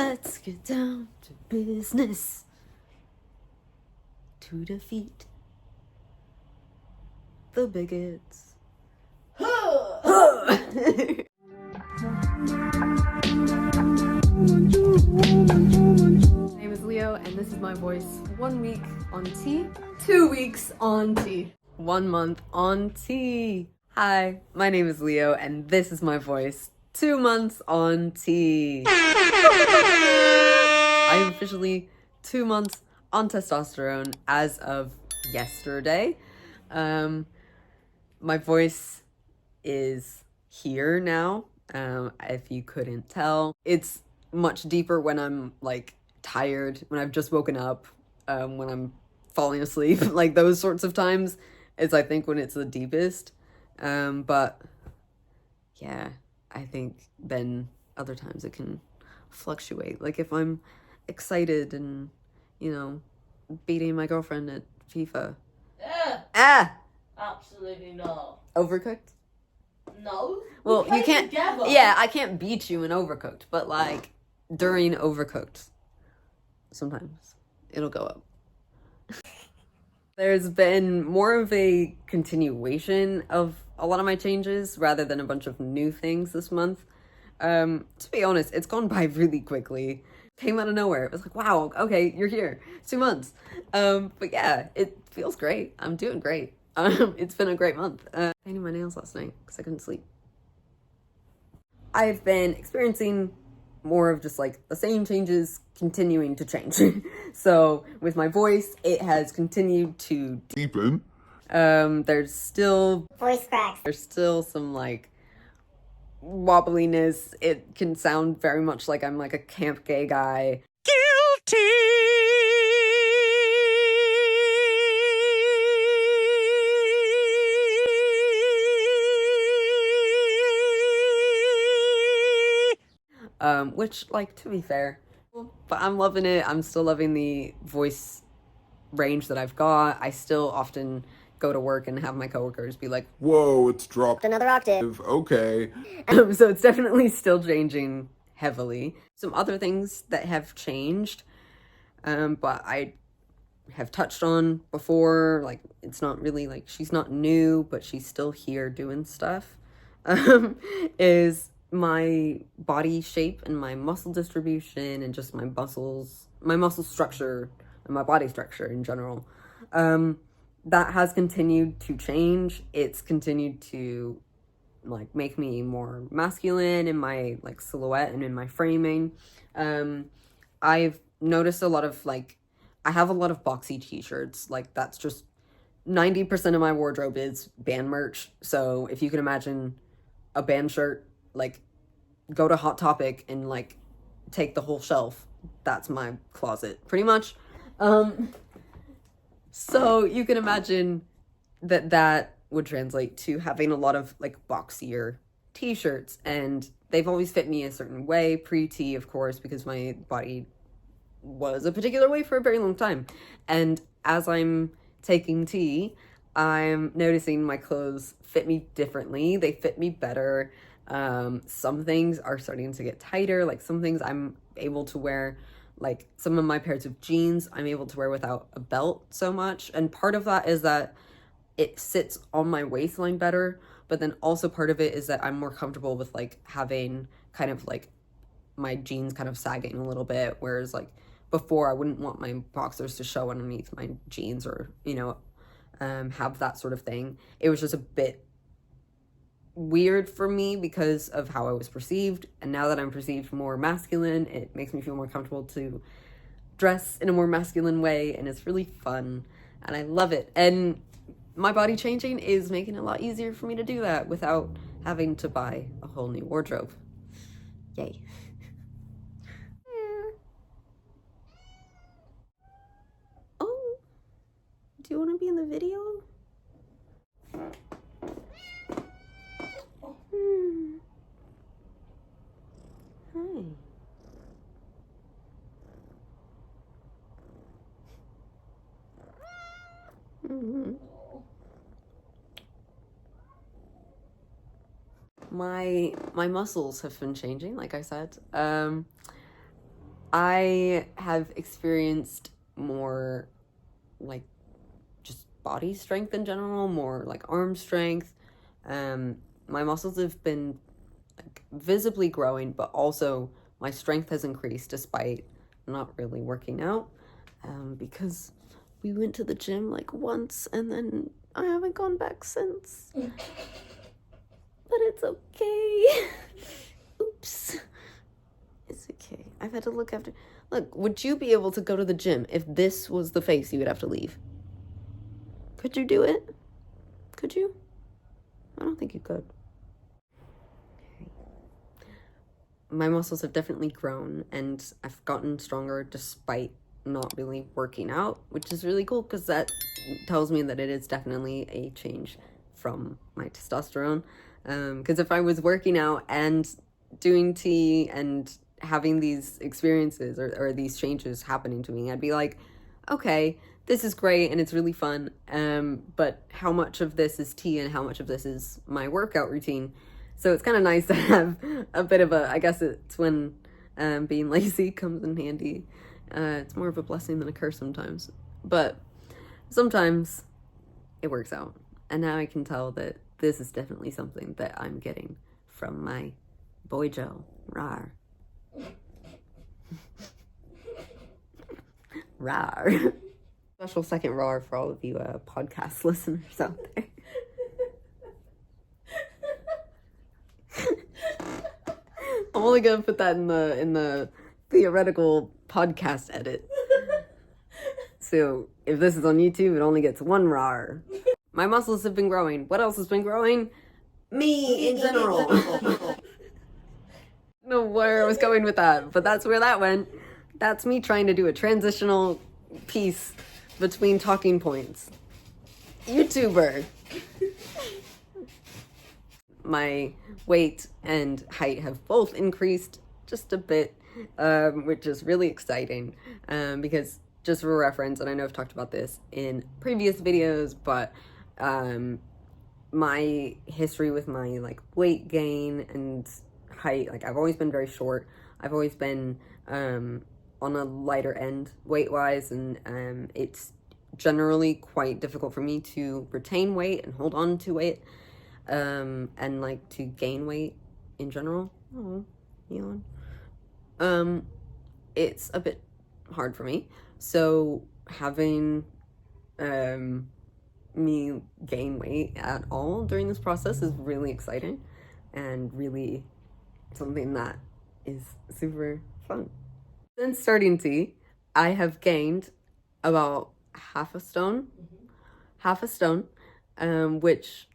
Let's get down to business to defeat the bigots. My name is Leo, and this is my voice. 1 week on tea, 2 weeks on tea, 1 month on tea. Hi, my name is Leo, and this is my voice. 2 months on tea. I am officially 2 months on testosterone as of yesterday. My voice is here now. If you couldn't tell, it's much deeper when I'm like tired, when I've just woken up, when I'm falling asleep, like those sorts of times is I think when it's the deepest. But yeah, I think then other times it can fluctuate. Like if I'm excited and, you know, beating my girlfriend at FIFA. Absolutely not. Overcooked? No. Well, you can't. Together. Yeah, I can't beat you in Overcooked, but like during Overcooked, sometimes it'll go up. There's been more of a continuation of a lot of my changes rather than a bunch of new things this month. To be honest, it's gone by really maybe came out of nowhere. It was like, wow, okay, you're here. 2 months. But yeah, it feels great. I'm doing great. It's been a great month. Painting my nails last night because I couldn't sleep. I've been experiencing more of just like the same changes continuing to change. So with my voice, it has continued to deepen. There's still voice cracks. There's still some like wobbliness. It can sound very much like I'm like a camp gay guy. Guilty. Which, like, to be fair, but I'm loving it. I'm still loving the voice range that I've got. I still often go to work and have my coworkers be like, whoa, it's dropped Another octave. okay. So it's definitely still changing heavily. Some other things that have changed, but I have touched on before, like, it's not really like she's not new, but she's still here doing stuff, is my body shape and my muscle distribution and just my muscle structure and my body structure in general. That has continued to change. It's continued to like make me more masculine in my like silhouette and in my framing. I've noticed a lot of like, I have a lot of boxy t-shirts. Like that's just 90% of my wardrobe is band merch. So if you can imagine a band shirt, like go to Hot Topic and like take the whole shelf. That's my closet pretty much. So you can imagine that would translate to having a lot of like boxier t-shirts, and they've always fit me a certain way pre-T, of course, because my body was a particular way for a very long time. And as I'm taking T, I'm noticing my clothes fit me differently. They fit me better. Some things are starting to get tighter. Like some things I'm able to wear, like some of my pairs of jeans I'm able to wear without a belt so much. And part of that is that it sits on my waistline better, but then also part of it is that I'm more comfortable with like having kind of like my jeans kind of sagging a little bit, whereas like before I wouldn't want my boxers to show underneath my jeans or, you know, have that sort of thing. It was just a bit weird for me because of how I was perceived, and now that I'm perceived more masculine, it makes me feel more comfortable to dress in a more masculine way, and it's really fun and I love it. And my body changing is making it a lot easier for me to do that without having to buy a whole new wardrobe. Yay. Oh, do you want to be in the video? Hi. Mm-hmm. My muscles have been changing, like I said. I have experienced more like just body strength in general, more like arm strength. My muscles have been like visibly growing, but also my strength has increased despite not really working out, because we went to the gym like once and then I haven't gone back since. But it's okay. Oops. It's okay. I've had to look after. Look, would you be able to go to the gym if this was the face you would have to leave? Could you do it? Could you? I don't think you could. My muscles have definitely grown and I've gotten stronger despite not really working out, which is really cool because that tells me that it is definitely a change from my testosterone. Because if I was working out and doing tea and having these experiences or these changes happening to me, I'd be like, okay, this is great and it's really fun, but how much of this is tea and how much of this is my workout routine? So it's kind of nice to have a bit of a, I guess it's when being lazy comes in handy. It's more of a blessing than a curse sometimes. But sometimes it works out. And now I can tell that this is definitely something that I'm getting from my boy Joe. Rawr. Rawr. Special second rawr for all of you podcast listeners out there. I'm only gonna put that in the theoretical podcast edit. So if this is on YouTube, it only gets one rawr. My muscles have been growing. What else has been growing? Me in general. I don't know where I was going with that, but that's where that went. That's me trying to do a transitional piece between talking points. YouTuber. My weight and height have both increased just a bit, which is really exciting, because just for reference, and I know I've talked about this in previous videos, but my history with my like weight gain and height, like I've always been very short. I've always been on a lighter end weight-wise, and it's generally quite difficult for me to retain weight and hold on to weight. And like to gain weight in general. Oh, yawn. It's a bit hard for me. So having me gain weight at all during this process is really exciting and really something that is super fun. Since starting tea, I have gained about half a stone, which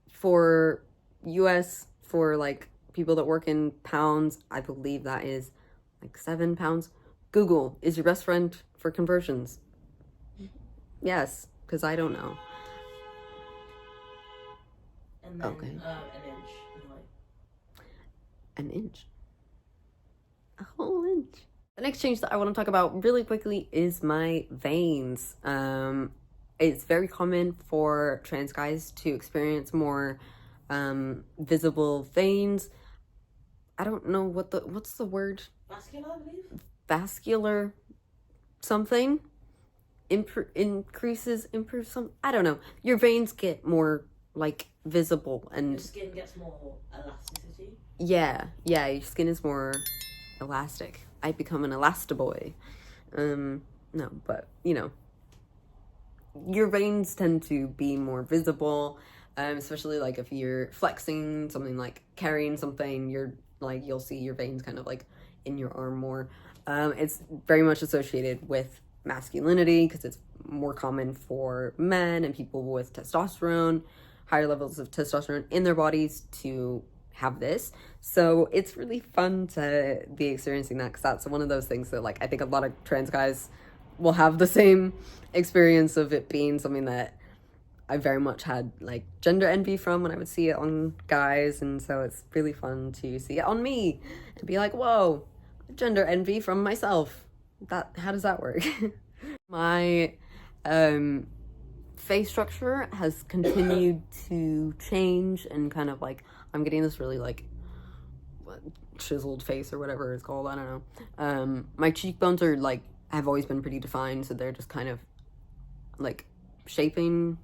for US, for like people that work in pounds, I believe that is like 7 pounds. Google is your best friend for conversions. Yes, because I don't know. And then okay. An inch in height. An inch. A whole inch. The next change that I want to talk about really quickly is my veins. It's very common for trans guys to experience more visible veins. I don't know what's the word? Vascular, I believe. Vascular something. Improves some. I don't know. Your veins get more like visible and Your skin gets more elasticity. Yeah, your skin is more elastic. I become an elastiboy. No, but you know, your veins tend to be more visible, especially like if you're flexing something, like carrying something, you'll see your veins kind of like in your arm more. It's very much associated with masculinity because it's more common for men and people with testosterone, higher levels of testosterone in their bodies to have this. So it's really fun to be experiencing that because that's one of those things that like I think a lot of trans guys will have the same experience of it being something that I very much had like gender envy from when I would see it on guys, and so it's really fun to see it on me and be like, whoa, gender envy from myself. How does that work? My face structure has continued to change and kind of like I'm getting this really like chiseled face or whatever it's called. I don't know. My cheekbones are like, have always been pretty defined, so they're just kind of like shaping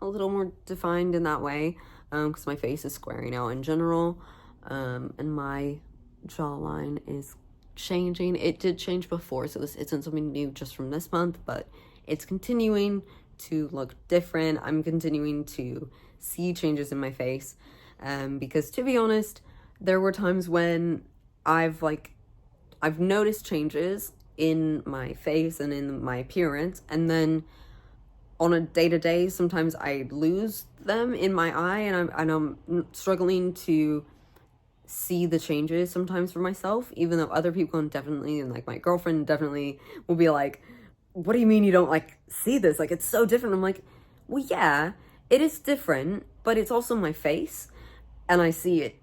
a little more defined in that way, because my face is squaring out in general, and my jawline is changing. It did change before, so this isn't something new just from this month, but it's continuing to look different. I'm continuing to see changes in my face, because to be honest, there were times when I've noticed changes in my face and in my appearance, and then on a day-to-day, sometimes I lose them in my eye, and I'm struggling to see the changes sometimes for myself, even though other people definitely, and like my girlfriend definitely will be like, what do you mean you don't like see this? Like, it's so different. I'm like, well, yeah, it is different, but it's also my face, and I see it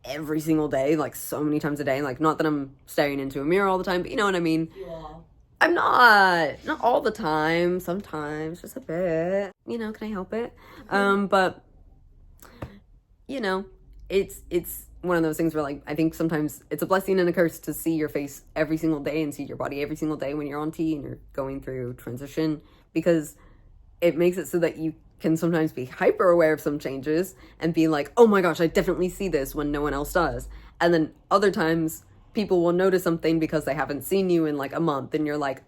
every single day, like so many times a day. Like, not that I'm staring into a mirror all the time, but you know what I mean? You are. I'm not all the time, sometimes, just a bit, you know, can I help it? But, you know, it's one of those things where, like, I think sometimes it's a blessing and a curse to see your face every single day and see your body every single day when you're on T and you're going through transition, because it makes it so that you can sometimes be hyper aware of some changes and be like, oh my gosh, I definitely see this, when no one else does. And then other times people will notice something because they haven't seen you in like a month, and you're like,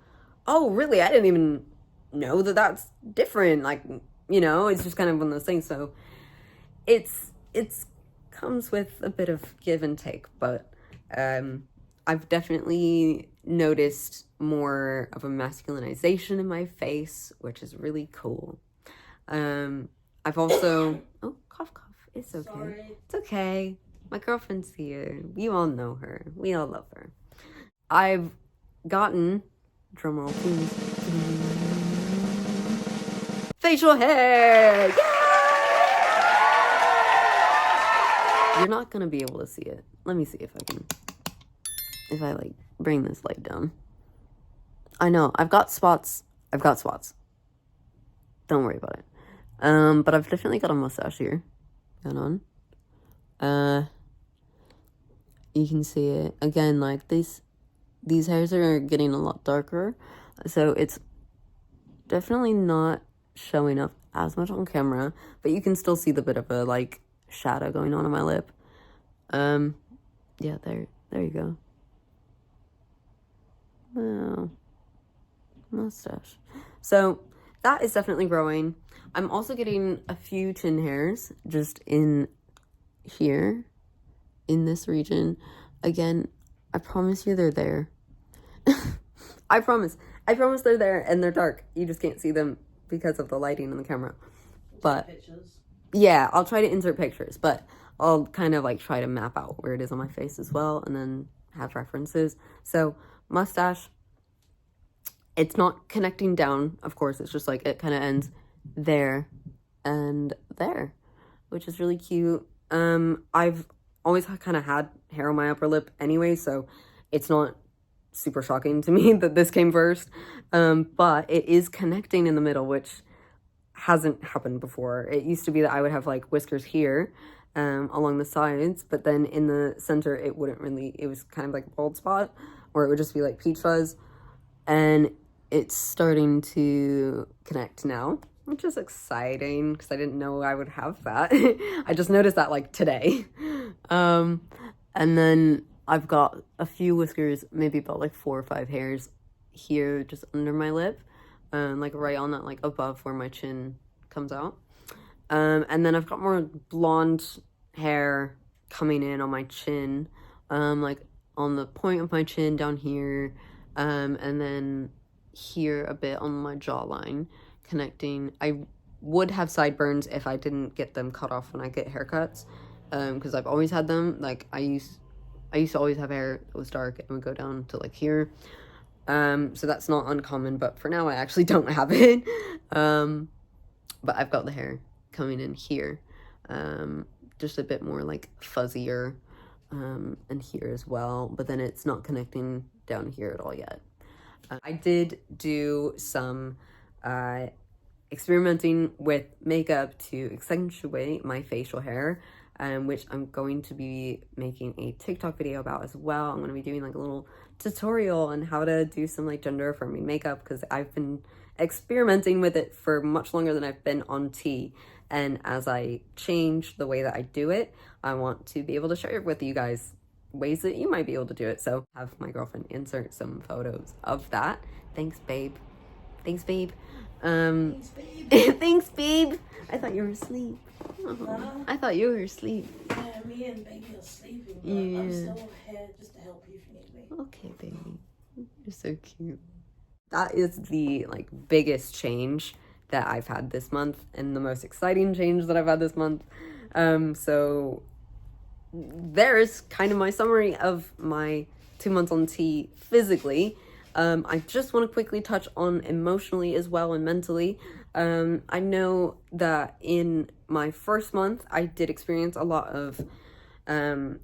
oh really, I didn't even know that that's different. Like, you know, it's just kind of one of those things. So it's comes with a bit of give and take, but I've definitely noticed more of a masculinization in my face, which is really cool. I've also oh, cough, it's okay. Sorry. It's okay. My girlfriend's here. You all know her. We all love her. I've gotten, drumroll please, facial hair! Yay! You're not gonna be able to see it. Let me see if I like bring this light down. I know, I've got spots. Don't worry about it. But I've definitely got a mustache here going on. You can see it again, like these hairs are getting a lot darker, so it's definitely not showing up as much on camera, but you can still see the bit of a like shadow going on my lip. Yeah, there you go. Wow, mustache. So that is definitely growing. I'm also getting a few chin hairs just in here, in this region. Again, I promise you they're there. I promise they're there, and they're dark. You just can't see them because of the lighting in the camera. But Pictures. yeah, I'll try to insert pictures, but I'll kind of like try to map out where it is on my face as well, and then have references. So mustache, it's not connecting down, of course. It's just like it kind of ends there and there, which is really cute. I've always kind of had hair on my upper lip anyway, so it's not super shocking to me that this came first. But it is connecting in the middle, which hasn't happened before. It used to be that I would have like whiskers here along the sides, but then in the center it wouldn't really, it was kind of like a bald spot, or it would just be like peach fuzz, and it's starting to connect now, which is exciting because I didn't know I would have that. I just noticed that like today. And then I've got a few whiskers, maybe about like 4 or 5 hairs here just under my lip, like right on that, like above where my chin comes out. And then I've got more blonde hair coming in on my chin, like on the point of my chin down here, and then here a bit on my jawline connecting. I would have sideburns if I didn't get them cut off when I get haircuts, because I've always had them. Like I used to always have hair that was dark and would go down to like here, so that's not uncommon, but for now I actually don't have it. But I've got the hair coming in here, just a bit more like fuzzier, and here as well, but then it's not connecting down here at all yet. I did do some experimenting with makeup to accentuate my facial hair. which I'm going to be making a TikTok video about as well. I'm going to be doing like a little tutorial on how to do some like gender affirming makeup, because I've been experimenting with it for much longer than I've been on T. And as I change the way that I do it, I want to be able to share with you guys ways that you might be able to do it. So have my girlfriend insert some photos of that. Thanks, babe. Thanks, babe. Thanks, babe. Thanks, babe. I thought you were asleep. Oh, I thought you were asleep. Yeah, me and baby are sleeping, but Yeah. I'm still here just to help you if you need me. Okay, baby. You're so cute. That is the like biggest change that I've had this month, and the most exciting change that I've had this month. So there's kind of my summary of my 2 months on T physically. I just want to quickly touch on emotionally as well, and mentally. I know that in my first month, I did experience a lot of imbalances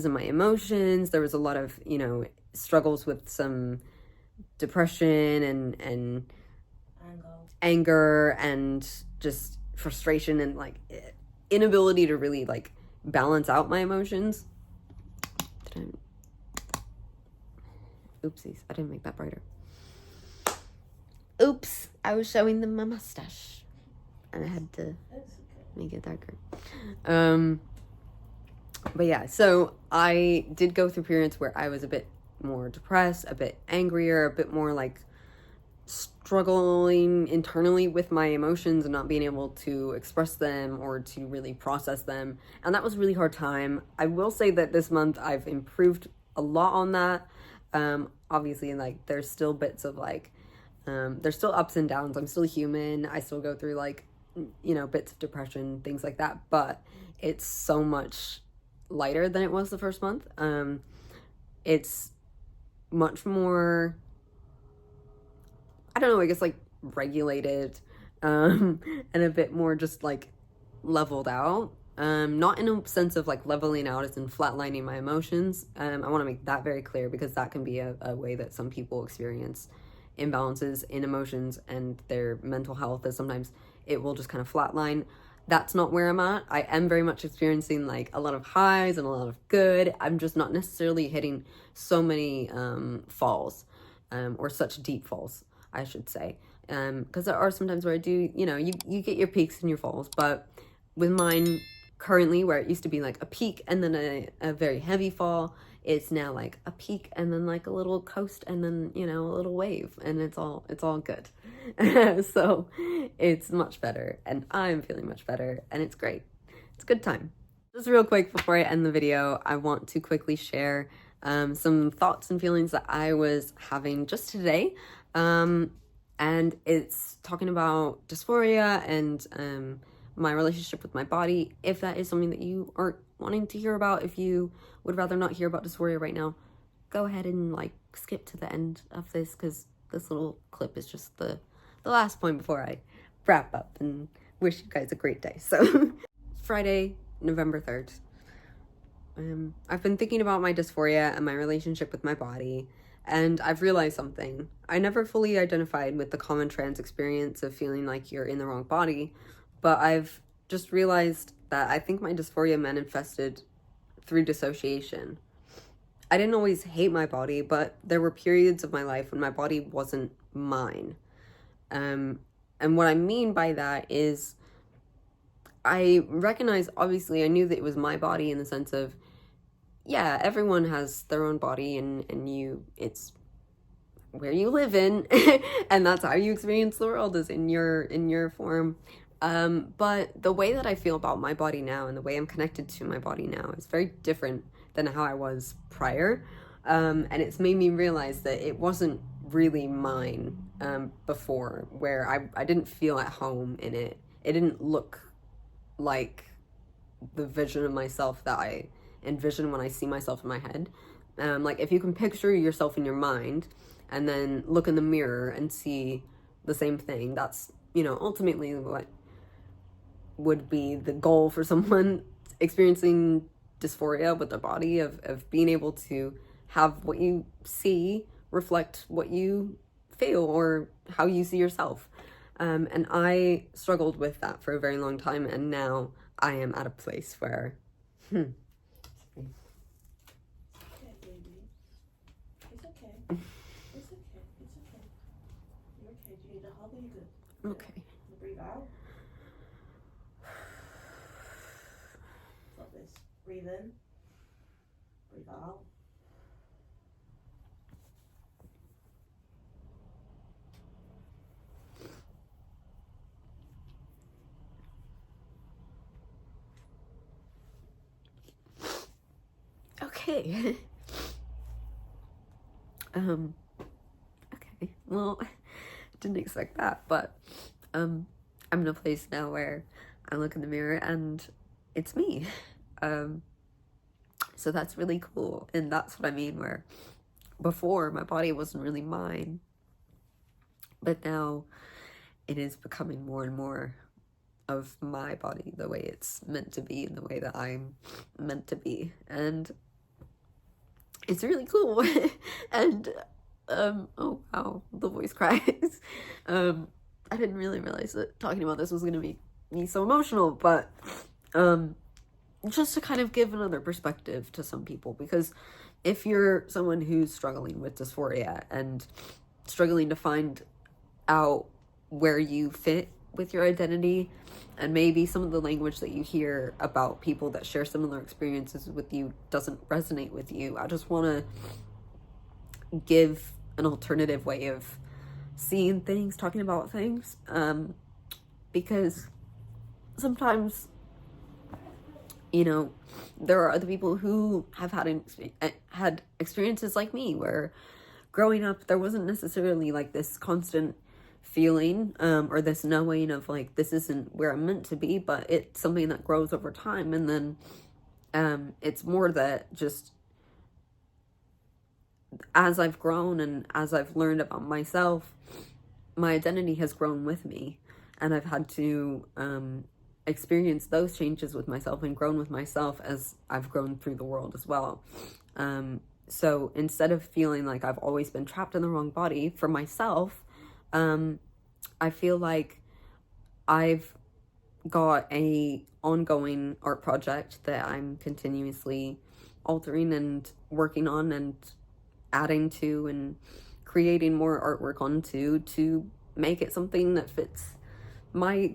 in my emotions. There was a lot of, you know, struggles with some depression and anger and just frustration and like inability to really like balance out my emotions. Oopsies, I didn't make that brighter. Oops, I was showing them my mustache and I had to make it darker. But yeah, so I did go through periods where I was a bit more depressed, a bit angrier, a bit more like struggling internally with my emotions and not being able to express them or to really process them. And that was a really hard time. I will say that this month I've improved a lot on that. Obviously, like there's still bits of like, there's still ups and downs. I'm still human. I still go through like, you know, bits of depression, things like that, but it's so much lighter than it was the first month. It's much more, I don't know, I guess like regulated, and a bit more just like leveled out. Not in a sense of like leveling out as in flatlining my emotions. I want to make that very clear, because that can be a way that some people experience imbalances in emotions and their mental health, is sometimes it will just kind of flatline. That's not where I'm at. I am very much experiencing like a lot of highs and a lot of good. I'm just not necessarily hitting so many falls, or such deep falls, I should say. Because there are sometimes where I do, you know, you get your peaks and your falls, but with mine currently, where it used to be like a peak and then a very heavy fall, it's now like a peak and then like a little coast and then, you know, a little wave, and it's all good. So it's much better, and I'm feeling much better, and it's great. It's a good time. Just real quick before I end the video, I want to quickly share some thoughts and feelings that I was having just today. And it's talking about dysphoria and my relationship with my body. If that is something that you aren't wanting to hear about, if you would rather not hear about dysphoria right now, go ahead and like skip to the end of this, because this little clip is just the last point before I wrap up and wish you guys a great day. So Friday, November 3rd. I've been thinking about my dysphoria and my relationship with my body, and I've realized something. I never fully identified with the common trans experience of feeling like you're in the wrong body, but I've just realized that I think my dysphoria manifested through dissociation. I didn't always hate my body, but there were periods of my life when my body wasn't mine. And what I mean by that is I recognize, obviously, I knew that it was my body in the sense of, yeah, everyone has their own body, and it's where you live in, and that's how you experience the world, is in your form. But the way that I feel about my body now and the way I'm connected to my body now is very different than how I was prior. And it's made me realize that it wasn't really mine before, where I didn't feel at home in it. It didn't look like the vision of myself that I envision when I see myself in my head. Like if you can picture yourself in your mind and then look in the mirror and see the same thing, that's, you know, ultimately what would be the goal for someone experiencing dysphoria with their body, of being able to have what you see reflect what you feel or how you see yourself. And I struggled with that for a very long time, and now I am at a place where, Okay, baby. It's okay. It's okay. It's okay. You're okay. Do you need a hug or you good? okay. Breathe out. Like this. Breathe in. Breathe out. Okay. Okay. Well, didn't expect that, but I'm in a place now where I look in the mirror and it's me. So that's really cool. And that's what I mean, where before my body wasn't really mine, but now it is becoming more and more of my body, the way it's meant to be and the way that I'm meant to be. And it's really cool. And oh wow, the voice cracks. I didn't really realize that talking about this was gonna make me so emotional, but just to kind of give another perspective to some people, because if you're someone who's struggling with dysphoria and struggling to find out where you fit with your identity, and maybe some of the language that you hear about people that share similar experiences with you doesn't resonate with you, I just want to give an alternative way of seeing things, talking about things, because sometimes, you know, there are other people who have had experiences like me, where growing up there wasn't necessarily like this constant feeling or this knowing of like, this isn't where I'm meant to be, but it's something that grows over time. And then it's more that just as I've grown and as I've learned about myself, my identity has grown with me, and I've had to experience those changes with myself and grown with myself as I've grown through the world as well. So instead of feeling like I've always been trapped in the wrong body for myself, I feel like I've got a ongoing art project that I'm continuously altering and working on and adding to and creating more artwork onto, to make it something that fits my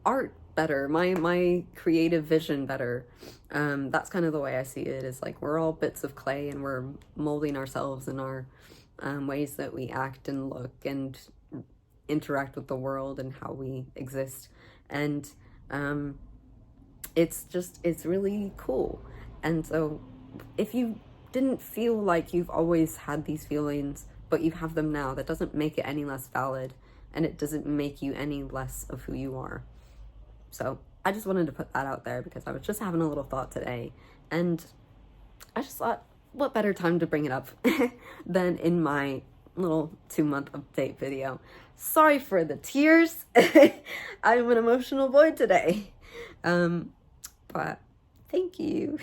art better, my creative vision better. That's kind of the way I see it, is like we're all bits of clay and we're molding ourselves in our ways that we act and look and interact with the world and how we exist. And it's really cool. And so if you didn't feel like you've always had these feelings, but you have them now, that doesn't make it any less valid, and it doesn't make you any less of who you are. So I just wanted to put that out there because I was just having a little thought today, and I just thought, what better time to bring it up than in my little 2-month update video. Sorry for the tears. I'm an emotional boy today. But thank you.